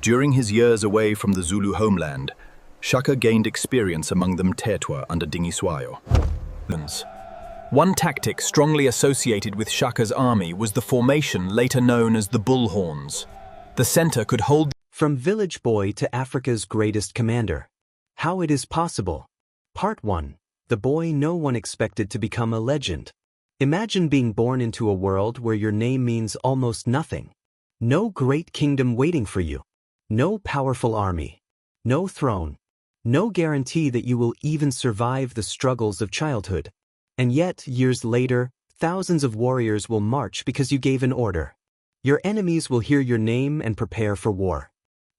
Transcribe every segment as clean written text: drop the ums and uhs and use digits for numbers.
During his years away from the Zulu homeland, Shaka gained experience among the Mthethwa under Dingiswayo. One tactic strongly associated with Shaka's army was the formation later known as the bullhorns. The center could hold. From village boy to Africa's greatest commander. How it is possible. Part 1. The boy no one expected to become a legend. Imagine being born into a world where your name means almost nothing. No great kingdom waiting for you. No powerful army. No throne. No guarantee that you will even survive the struggles of childhood. And yet, years later, thousands of warriors will march because you gave an order. Your enemies will hear your name and prepare for war.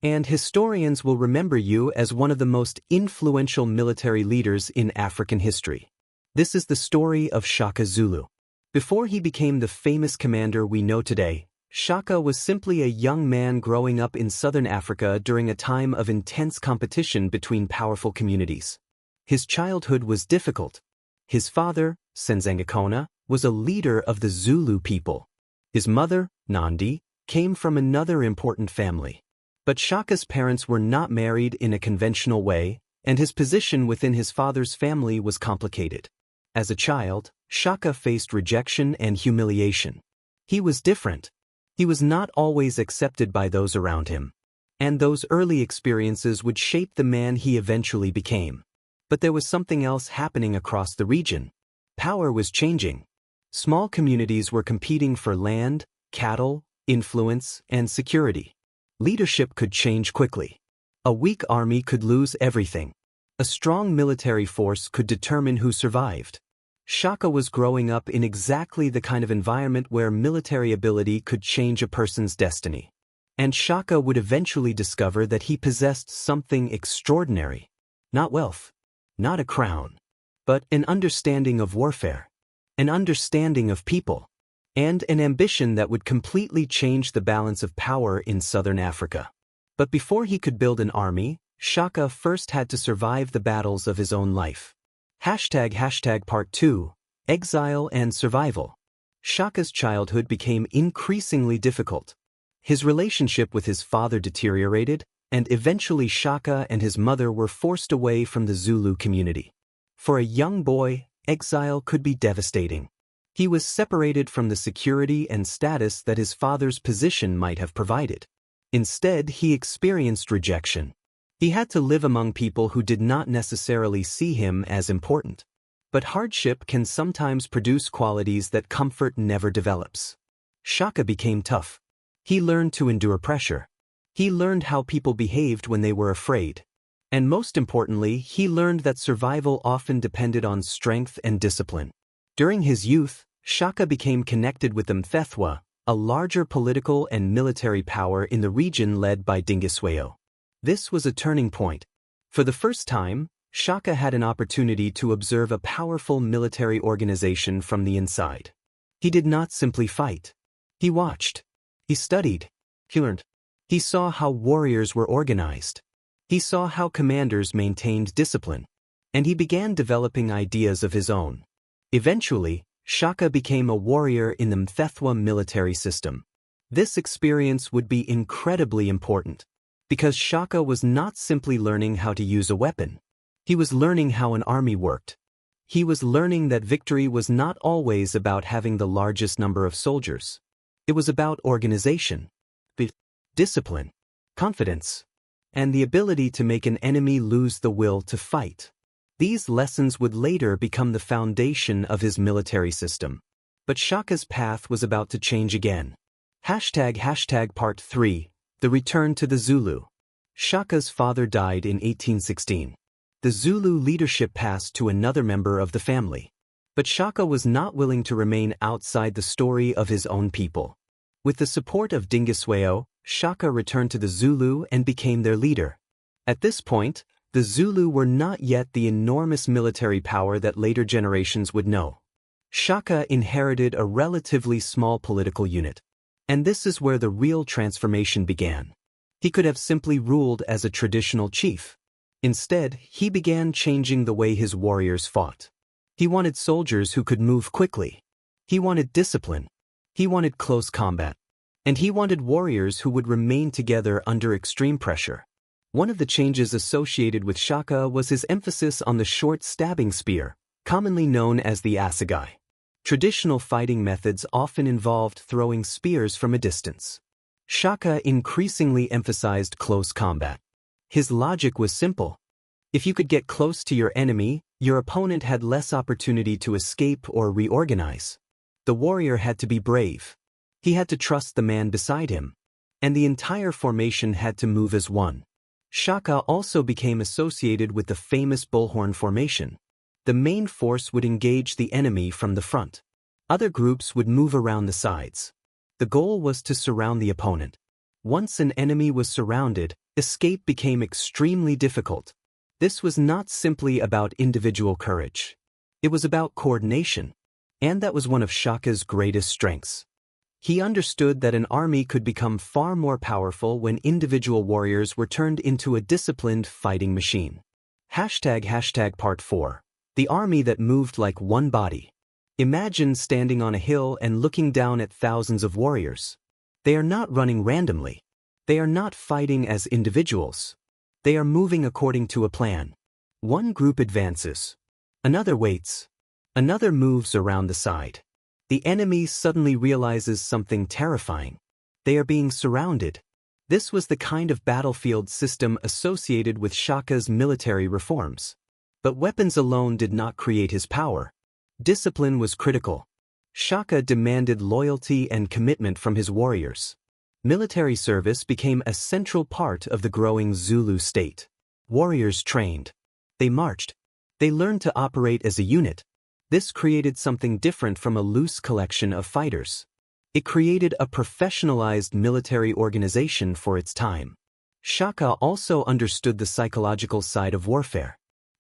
And historians will remember you as one of the most influential military leaders in African history. This is the story of Shaka Zulu. Before he became the famous commander we know today, Shaka was simply a young man growing up in southern Africa during a time of intense competition between powerful communities. His childhood was difficult. His father, Senzangakona, was a leader of the Zulu people. His mother, Nandi, came from another important family. But Shaka's parents were not married in a conventional way, and his position within his father's family was complicated. As a child, Shaka faced rejection and humiliation. He was different. He was not always accepted by those around him. And those early experiences would shape the man he eventually became. But there was something else happening across the region. Power was changing. Small communities were competing for land, cattle, influence, and security. Leadership could change quickly. A weak army could lose everything. A strong military force could determine who survived. Shaka was growing up in exactly the kind of environment where military ability could change a person's destiny. And Shaka would eventually discover that he possessed something extraordinary. Not wealth, not a crown, but an understanding of warfare, an understanding of people, and an ambition that would completely change the balance of power in southern Africa. But before he could build an army, Shaka first had to survive the battles of his own life. Part 2, Exile and Survival. Shaka's childhood became increasingly difficult. His relationship with his father deteriorated, and eventually Shaka and his mother were forced away from the Zulu community. For a young boy, exile could be devastating. He was separated from the security and status that his father's position might have provided. Instead, he experienced rejection. He had to live among people who did not necessarily see him as important. But hardship can sometimes produce qualities that comfort never develops. Shaka became tough. He learned to endure pressure. He learned how people behaved when they were afraid. And most importantly, he learned that survival often depended on strength and discipline. During his youth, Shaka became connected with the Mthethwa, a larger political and military power in the region led by Dingiswayo. This was a turning point. For the first time, Shaka had an opportunity to observe a powerful military organization from the inside. He did not simply fight. He watched. He studied. He learned. He saw how warriors were organized. He saw how commanders maintained discipline. And he began developing ideas of his own. Eventually, Shaka became a warrior in the Mthethwa military system. This experience would be incredibly important, because Shaka was not simply learning how to use a weapon. He was learning how an army worked. He was learning that victory was not always about having the largest number of soldiers. It was about organization, discipline, confidence, and the ability to make an enemy lose the will to fight. These lessons would later become the foundation of his military system. But Shaka's path was about to change again. Part 3, The Return to the Zulu. Shaka's father died in 1816. The Zulu leadership passed to another member of the family. But Shaka was not willing to remain outside the story of his own people. With the support of Dingiswayo, Shaka returned to the Zulu and became their leader. At this point, the Zulu were not yet the enormous military power that later generations would know. Shaka inherited a relatively small political unit. And this is where the real transformation began. He could have simply ruled as a traditional chief. Instead, he began changing the way his warriors fought. He wanted soldiers who could move quickly. He wanted discipline. He wanted close combat. And he wanted warriors who would remain together under extreme pressure. One of the changes associated with Shaka was his emphasis on the short stabbing spear, commonly known as the assegai. Traditional fighting methods often involved throwing spears from a distance. Shaka increasingly emphasized close combat. His logic was simple. If you could get close to your enemy, your opponent had less opportunity to escape or reorganize. The warrior had to be brave. He had to trust the man beside him. And the entire formation had to move as one. Shaka also became associated with the famous bullhorn formation. The main force would engage the enemy from the front. Other groups would move around the sides. The goal was to surround the opponent. Once an enemy was surrounded, escape became extremely difficult. This was not simply about individual courage. It was about coordination. And that was one of Shaka's greatest strengths. He understood that an army could become far more powerful when individual warriors were turned into a disciplined fighting machine. Part 4. The army that moved like one body. Imagine standing on a hill and looking down at thousands of warriors. They are not running randomly. They are not fighting as individuals. They are moving according to a plan. One group advances. Another waits. Another moves around the side. The enemy suddenly realizes something terrifying. They are being surrounded. This was the kind of battlefield system associated with Shaka's military reforms. But weapons alone did not create his power. Discipline was critical. Shaka demanded loyalty and commitment from his warriors. Military service became a central part of the growing Zulu state. Warriors trained. They marched. They learned to operate as a unit. This created something different from a loose collection of fighters. It created a professionalized military organization for its time. Shaka also understood the psychological side of warfare.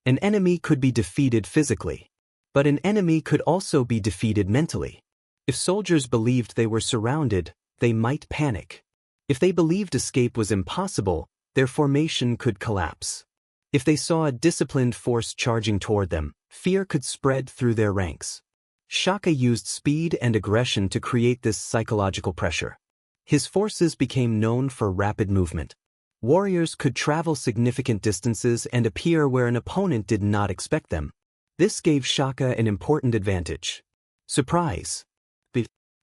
An enemy could be defeated physically, but an enemy could also be defeated mentally. If soldiers believed they were surrounded, they might panic. If they believed escape was impossible, their formation could collapse. If they saw a disciplined force charging toward them, fear could spread through their ranks. Shaka used speed and aggression to create this psychological pressure. His forces became known for rapid movement. Warriors could travel significant distances and appear where an opponent did not expect them. This gave Shaka an important advantage: surprise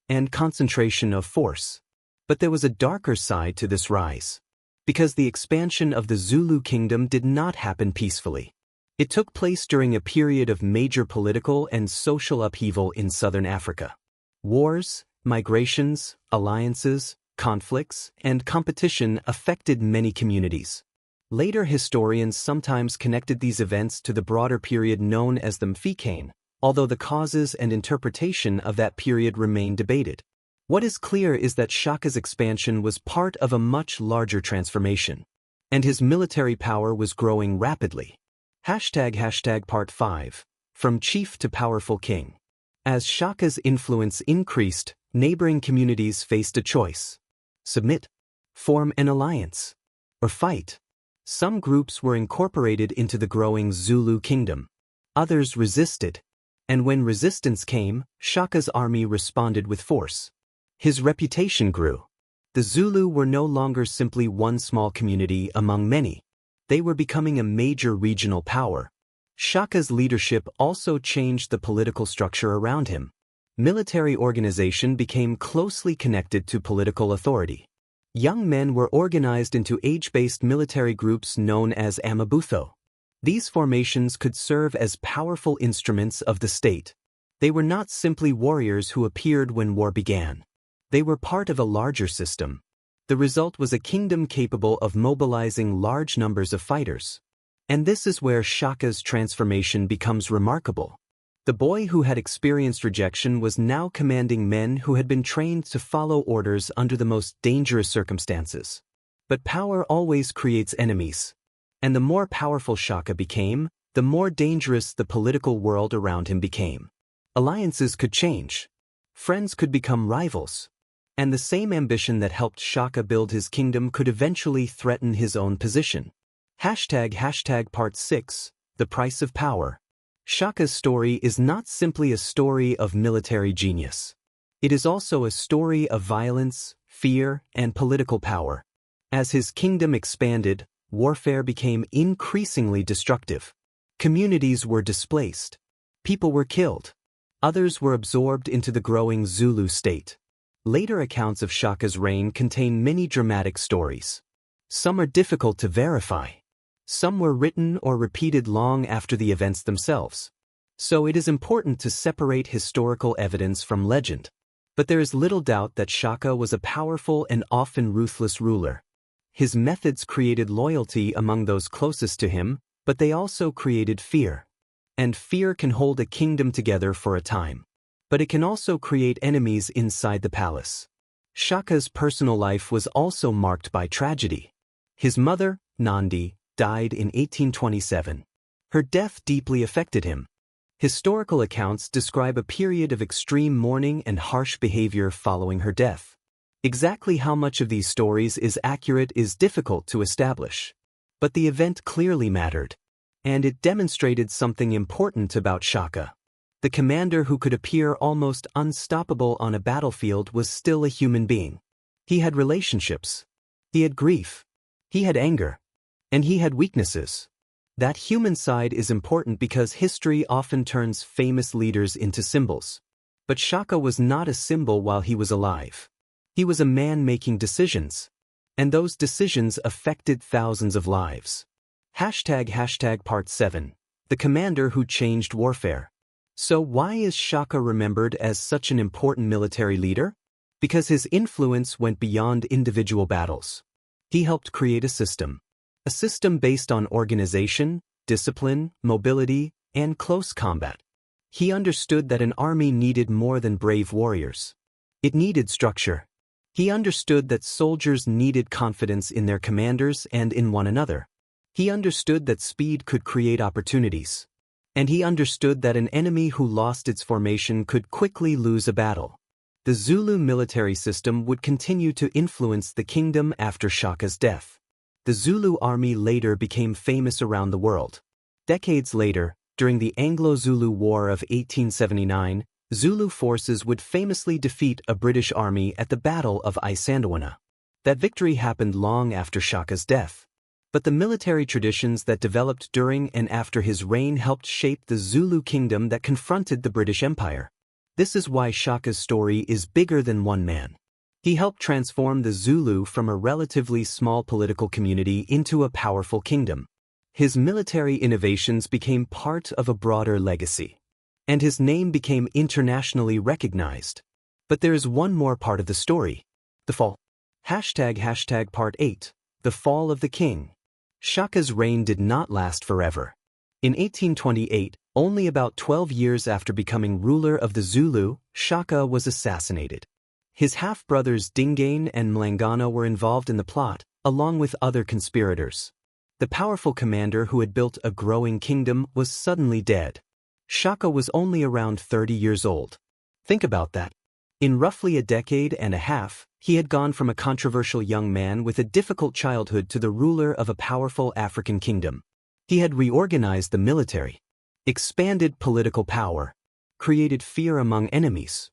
and concentration of force. But there was a darker side to this rise. Because the expansion of the Zulu Kingdom did not happen peacefully. It took place during a period of major political and social upheaval in southern Africa. Wars, migrations, alliances, conflicts, and competition affected many communities. Later historians sometimes connected these events to the broader period known as the Mthethwa, although the causes and interpretation of that period remain debated. What is clear is that Shaka's expansion was part of a much larger transformation, and his military power was growing rapidly. Part 5. From Chief to Powerful King. As Shaka's influence increased, neighboring communities faced a choice: submit, form an alliance, or fight. Some groups were incorporated into the growing Zulu Kingdom. Others resisted. And when resistance came, Shaka's army responded with force. His reputation grew. The Zulu were no longer simply one small community among many. They were becoming a major regional power. Shaka's leadership also changed the political structure around him. Military organization became closely connected to political authority. Young men were organized into age-based military groups known as amabutho. These formations could serve as powerful instruments of the state. They were not simply warriors who appeared when war began. They were part of a larger system. The result was a kingdom capable of mobilizing large numbers of fighters. And this is where Shaka's transformation becomes remarkable. The boy who had experienced rejection was now commanding men who had been trained to follow orders under the most dangerous circumstances. But power always creates enemies. And the more powerful Shaka became, the more dangerous the political world around him became. Alliances could change. Friends could become rivals. And the same ambition that helped Shaka build his kingdom could eventually threaten his own position. Part 6. The Price of Power. Shaka's story is not simply a story of military genius. It is also a story of violence, fear, and political power. As his kingdom expanded, warfare became increasingly destructive. Communities were displaced. People were killed. Others were absorbed into the growing Zulu state. Later accounts of Shaka's reign contain many dramatic stories. Some are difficult to verify. Some were written or repeated long after the events themselves. So it is important to separate historical evidence from legend. But there is little doubt that Shaka was a powerful and often ruthless ruler. His methods created loyalty among those closest to him, but they also created fear. And fear can hold a kingdom together for a time. But it can also create enemies inside the palace. Shaka's personal life was also marked by tragedy. His mother, Nandi, died in 1827. Her death deeply affected him. Historical accounts describe a period of extreme mourning and harsh behavior following her death. Exactly how much of these stories is accurate is difficult to establish. But the event clearly mattered. And it demonstrated something important about Shaka. The commander who could appear almost unstoppable on a battlefield was still a human being. He had relationships. He had grief. He had anger. And he had weaknesses. That human side is important because history often turns famous leaders into symbols. But Shaka was not a symbol while he was alive. He was a man making decisions. And those decisions affected thousands of lives. Part 7. The commander who changed warfare. So why is Shaka remembered as such an important military leader? Because his influence went beyond individual battles. He helped create a system based on organization, discipline, mobility, and close combat. He understood that an army needed more than brave warriors. It needed structure. He understood that soldiers needed confidence in their commanders and in one another. He understood that speed could create opportunities. And he understood that an enemy who lost its formation could quickly lose a battle. The Zulu military system would continue to influence the kingdom after Shaka's death. The Zulu army later became famous around the world. Decades later, during the Anglo-Zulu War of 1879, Zulu forces would famously defeat a British army at the Battle of Isandlwana. That victory happened long after Shaka's death. But the military traditions that developed during and after his reign helped shape the Zulu Kingdom that confronted the British Empire. This is why Shaka's story is bigger than one man. He helped transform the Zulu from a relatively small political community into a powerful kingdom. His military innovations became part of a broader legacy. And his name became internationally recognized. But there is one more part of the story. The fall. Part 8. The fall of the king. Shaka's reign did not last forever. In 1828, only about 12 years after becoming ruler of the Zulu, Shaka was assassinated. His half-brothers Dingiswayo and Mlangana were involved in the plot, along with other conspirators. The powerful commander who had built a growing kingdom was suddenly dead. Shaka was only around 30 years old. Think about that. In roughly a decade and a half, he had gone from a controversial young man with a difficult childhood to the ruler of a powerful African kingdom. He had reorganized the military, expanded political power, created fear among enemies,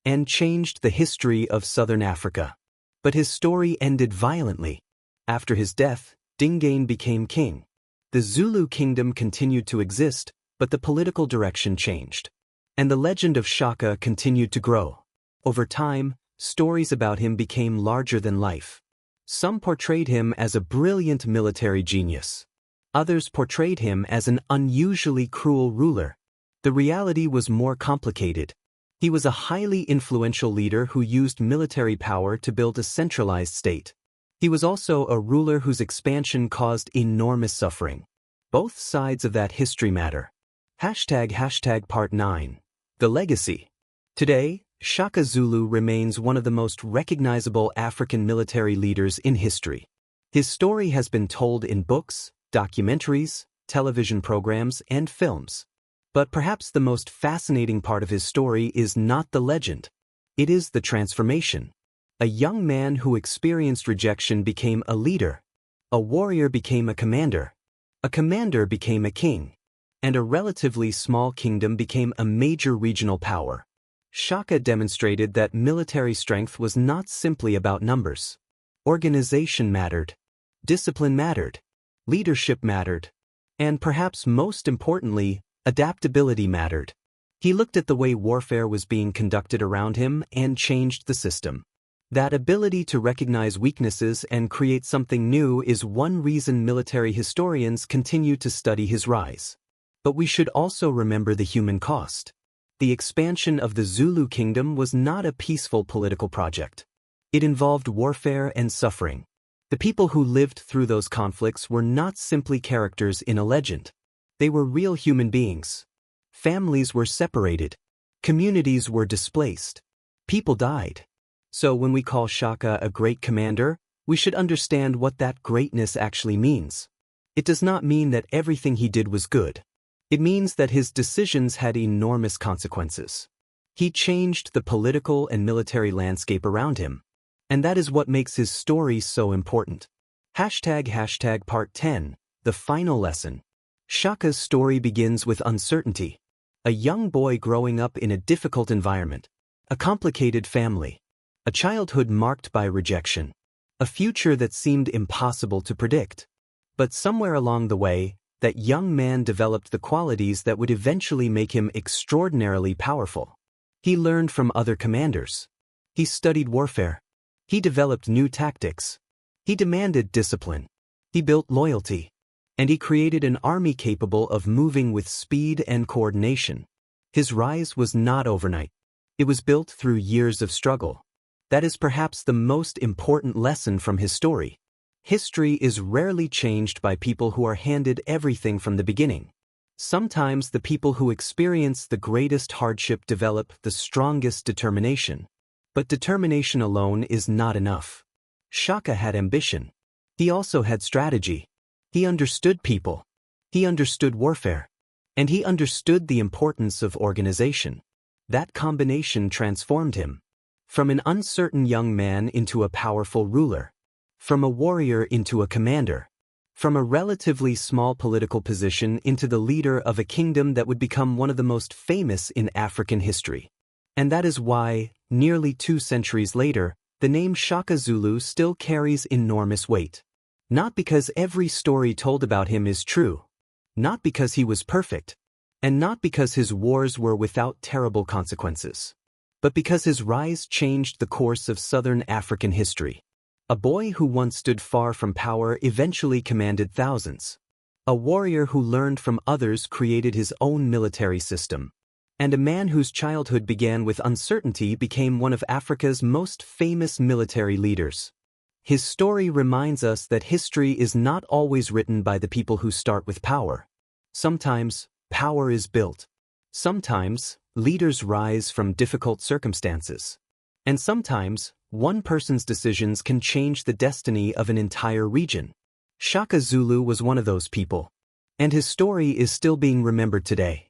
and changed the history of southern Africa. But his story ended violently. After his death, Dingiswayo became king. The Zulu Kingdom continued to exist, but the political direction changed. And the legend of Shaka continued to grow. Over time, stories about him became larger than life. Some portrayed him as a brilliant military genius. Others portrayed him as an unusually cruel ruler. The reality was more complicated. He was a highly influential leader who used military power to build a centralized state. He was also a ruler whose expansion caused enormous suffering. Both sides of that history matter. Part 9. The legacy. Today, Shaka Zulu remains one of the most recognizable African military leaders in history. His story has been told in books, documentaries, television programs, and films. But perhaps the most fascinating part of his story is not the legend. It is the transformation. A young man who experienced rejection became a leader. A warrior became a commander. A commander became a king. And a relatively small kingdom became a major regional power. Shaka demonstrated that military strength was not simply about numbers. Organization mattered. Discipline mattered. Leadership mattered. And perhaps most importantly, adaptability mattered. He looked at the way warfare was being conducted around him and changed the system. That ability to recognize weaknesses and create something new is one reason military historians continue to study his rise. But we should also remember the human cost. The expansion of the Zulu Kingdom was not a peaceful political project. It involved warfare and suffering. The people who lived through those conflicts were not simply characters in a legend. They were real human beings. Families were separated. Communities were displaced. People died. So when we call Shaka a great commander, we should understand what that greatness actually means. It does not mean that everything he did was good. It means that his decisions had enormous consequences. He changed the political and military landscape around him. And that is what makes his story so important. Part 10, the final lesson. Shaka's story begins with uncertainty. A young boy growing up in a difficult environment. A complicated family. A childhood marked by rejection. A future that seemed impossible to predict. But somewhere along the way, that young man developed the qualities that would eventually make him extraordinarily powerful. He learned from other commanders. He studied warfare. He developed new tactics. He demanded discipline. He built loyalty. And he created an army capable of moving with speed and coordination. His rise was not overnight. It was built through years of struggle. That is perhaps the most important lesson from his story. History is rarely changed by people who are handed everything from the beginning. Sometimes the people who experience the greatest hardship develop the strongest determination. But determination alone is not enough. Shaka had ambition. He also had strategy. He understood people. He understood warfare. And he understood the importance of organization. That combination transformed him. From an uncertain young man into a powerful ruler. From a warrior into a commander. From a relatively small political position into the leader of a kingdom that would become one of the most famous in African history. And that is why, nearly 2 centuries later, the name Shaka Zulu still carries enormous weight. Not because every story told about him is true. Not because he was perfect. And not because his wars were without terrible consequences. But because his rise changed the course of southern African history. A boy who once stood far from power eventually commanded thousands. A warrior who learned from others created his own military system. And a man whose childhood began with uncertainty became one of Africa's most famous military leaders. His story reminds us that history is not always written by the people who start with power. Sometimes, power is built. Sometimes, leaders rise from difficult circumstances. And sometimes, one person's decisions can change the destiny of an entire region. Shaka Zulu was one of those people. And his story is still being remembered today.